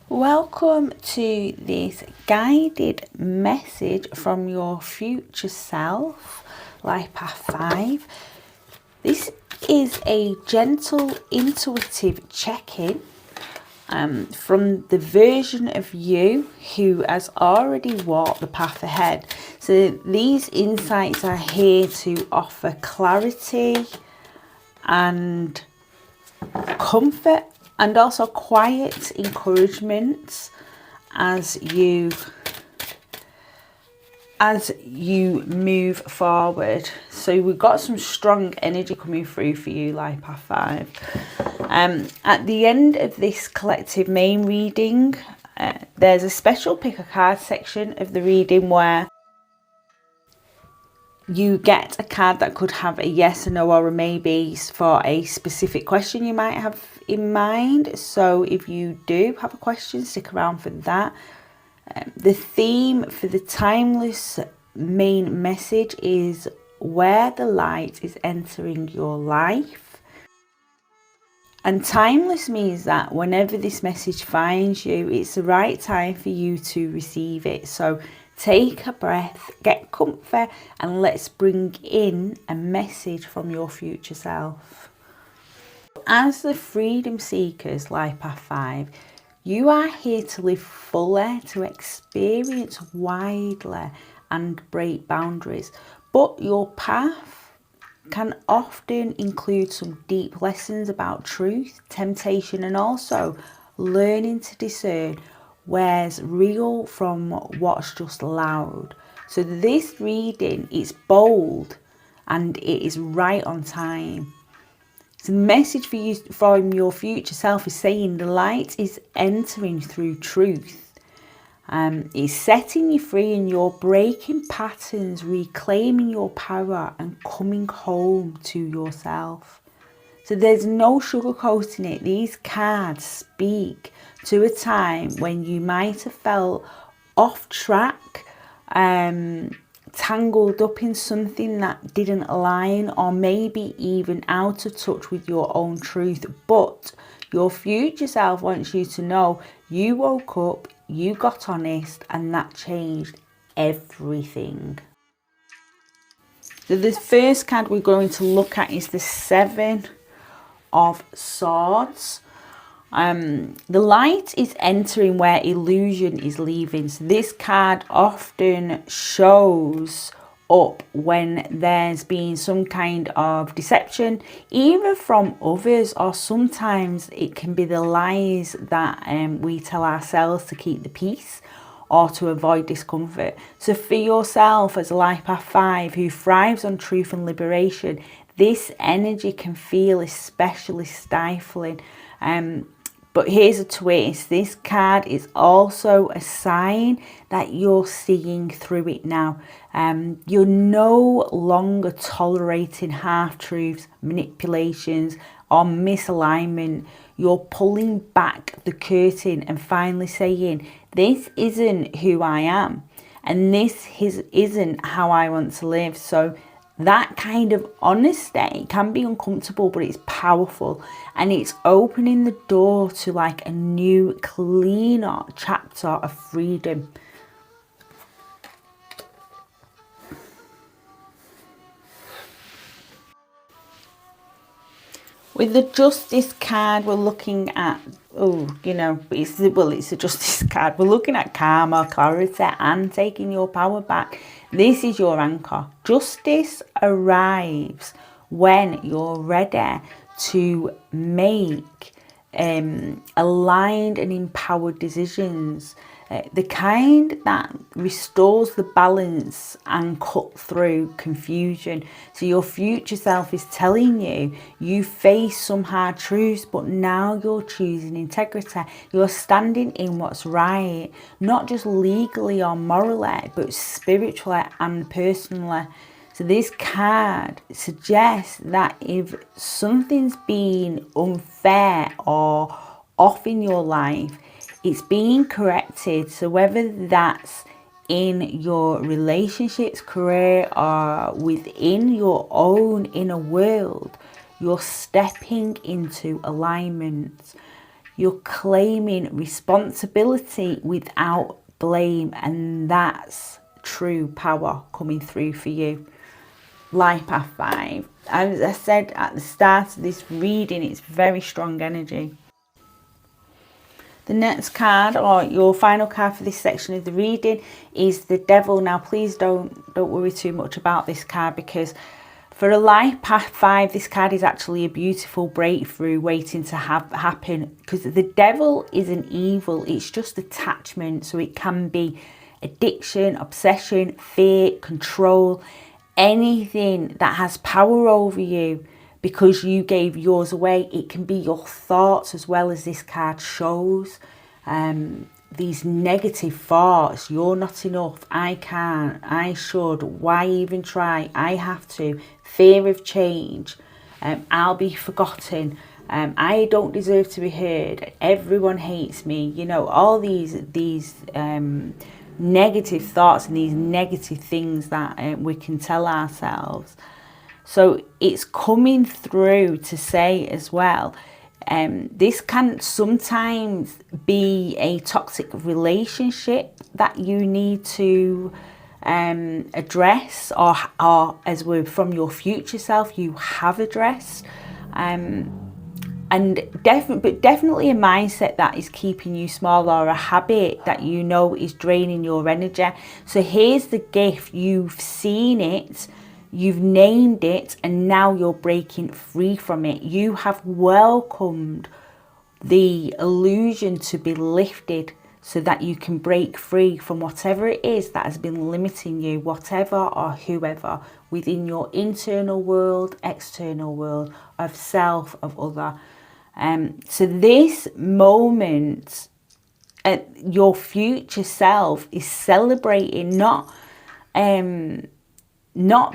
Welcome to this guided message from your future self, Life Path 5. This is a gentle, intuitive check-in from the version of you who has already walked the path ahead. So these insights are here to offer clarity and comfort and also quiet encouragement as you move forward. So we've got some strong energy coming through for you, Life Path 5. At the end of this collective main reading, there's a special pick a card section of the reading where you get a card that could have a yes, a no, or a maybe for a specific question you might have in mind. So if you do have a question, stick around for that. The theme for the timeless main message is where the light is entering your life. And timeless means that whenever this message finds you, it's the right time for you to receive it. So take a breath, get comfort, and let's bring in a message from your future self. As the freedom seekers, Life Path 5, you are here to live fully, to experience widely and break boundaries. But your path can often include some deep lessons about truth, temptation, and also learning to discern where's real from what's just loud. So this reading is bold and it is right on time. So the message for you from your future self is saying the light is entering through truth. It's setting you free and you're breaking patterns, reclaiming your power and coming home to yourself. So there's no sugarcoating it. These cards speak to a time when you might have felt off track, tangled up in something that didn't align, or maybe even out of touch with your own truth. But your future self wants you to know you woke up, you got honest, and that changed everything. So the first card we're going to look at is the Seven of Swords. The light is entering where illusion is leaving. So this card often shows up when there's been some kind of deception, either from others, or sometimes it can be the lies that we tell ourselves to keep the peace or to avoid discomfort. So for yourself as a Life Path 5 who thrives on truth and liberation, this energy can feel especially stifling. But here's a twist. This card is also a sign that you're seeing through it now. You're no longer tolerating half-truths, manipulations, or misalignment. You're pulling back the curtain and finally saying, this isn't who I am, and this isn't how I want to live. So that kind of honesty can be uncomfortable, but it's powerful, and it's opening the door to like a new, cleaner chapter of freedom. With the Justice card, we're looking at, it's a Justice card. We're looking at karma, clarity, and taking your power back. This is your anchor. Justice arrives when you're ready to make aligned and empowered decisions. The kind that restores the balance and cut through confusion. So your future self is telling you, you face some hard truths, but now you're choosing integrity. You're standing in what's right, not just legally or morally, but spiritually and personally. So this card suggests that if something's been unfair or off in your life, it's being corrected. So whether that's in your relationships, career, or within your own inner world, you're stepping into alignment. You're claiming responsibility without blame, and that's true power coming through for you. Life Path 5. As I said at the start of this reading, it's very strong energy. The next card, or your final card for this section of the reading, is the Devil. Now, please don't worry too much about this card, because for a Life Path 5, this card is actually a beautiful breakthrough waiting to happen, because the Devil isn't evil, it's just attachment. So it can be addiction, obsession, fear, control, anything that has power over you because you gave yours away. It can be your thoughts as well, as this card shows. These negative thoughts, you're not enough, I can't, I should, why even try, I have to, fear of change, I'll be forgotten, I don't deserve to be heard, everyone hates me, you know, all these negative thoughts and these negative things that we can tell ourselves. So it's coming through to say as well, this can sometimes be a toxic relationship that you need to address, or as we're from your future self, you have addressed. And definitely a mindset that is keeping you small, or a habit that you know is draining your energy. So here's the gift. You've seen it, you've named it, and now you're breaking free from it. You have welcomed the illusion to be lifted so that you can break free from whatever it is that has been limiting you, whatever or whoever, within your internal world, external world, of self, of other. So this moment, your future self is celebrating, not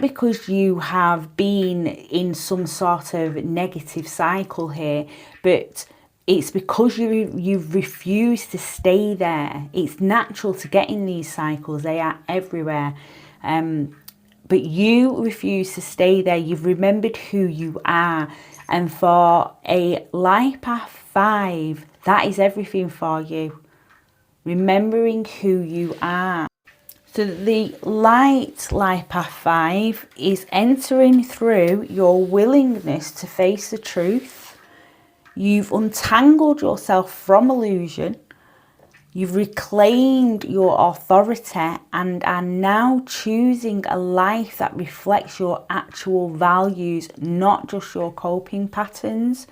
because you have been in some sort of negative cycle here, but it's because you've refused to stay there. It's natural to get in these cycles. They are everywhere. But you refuse to stay there. You've remembered who you are. And for a Life Path 5, that is everything for you. Remembering who you are. So the light Life Path 5 is entering through your willingness to face the truth. You've untangled yourself from illusion. You've reclaimed your authority and are now choosing a life that reflects your actual values, not just your coping patterns.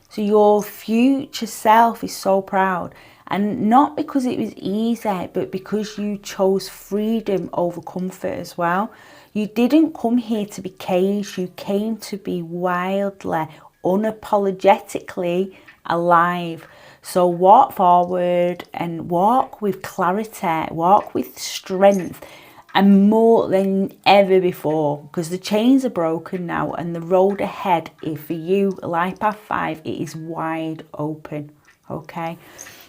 So your future self is so proud. And not because it was easy, but because you chose freedom over comfort as well. You didn't come here to be caged. You came to be wildly, unapologetically alive. So walk forward and walk with clarity, walk with strength, and more than ever before, because the chains are broken now and the road ahead for you, Life Path 5, it is wide open. Okay,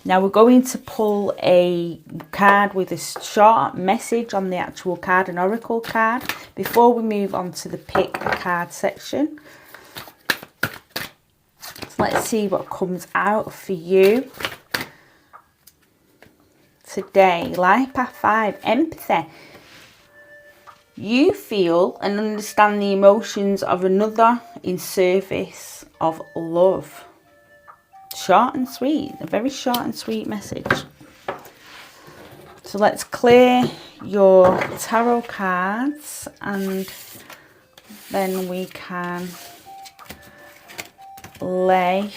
now we're going to pull a card with a short message on the actual card, an oracle card, before we move on to the pick a card section. Let's see what comes out for you today. Life Path 5, empathy. You feel and understand the emotions of another in service of love. Short and sweet, a very short and sweet message. So let's clear your tarot cards and then we can lay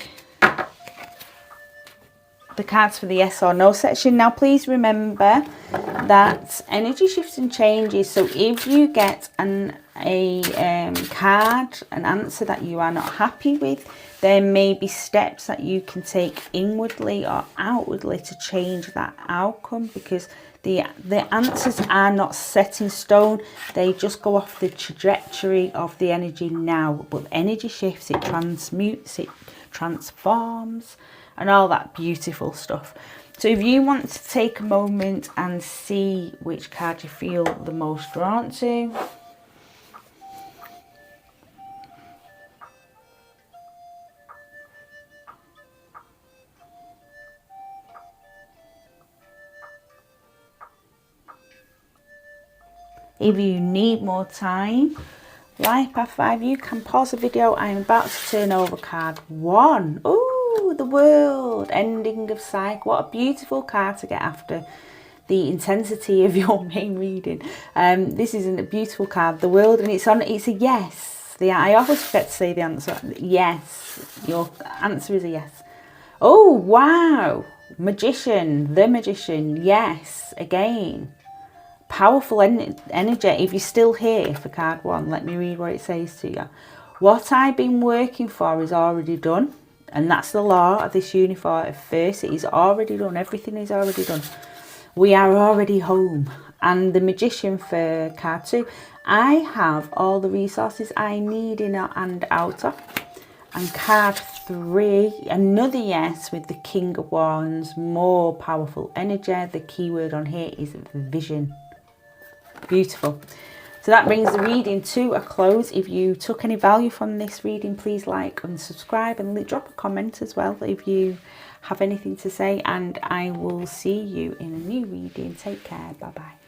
the cards for the yes or no section. Now please remember that energy shifts and changes, so if you get a card, an answer that you are not happy with, there may be steps that you can take inwardly or outwardly to change that outcome, because the answers are not set in stone. They just go off the trajectory of the energy now. But energy shifts, it transmutes, it transforms, and all that beautiful stuff. So if you want to take a moment and see which card you feel the most drawn to. If you need more time, Life Path 5, you can pause the video. I'm about to turn over card 1. Ooh, the World, ending of cycle. What a beautiful card to get after the intensity of your main reading. This is a beautiful card, the World, and it's a yes. I always forget to say the answer. Yes, your answer is a yes. Oh, wow. Magician, the Magician, yes, again. Powerful energy. If you're still here for card 1, let me read what it says to you. What I've been working for is already done. And that's the law of this universe. It is already done. Everything is already done. We are already home. And the Magician for card 2. I have all the resources I need inner and outer. And card 3, another yes with the King of Wands, more powerful energy. The key word on here is vision. Beautiful. So that brings the reading to a close. If you took any value from this reading, please like and subscribe, and drop a comment as well if you have anything to say. And I will see you in a new reading. Take care. Bye bye.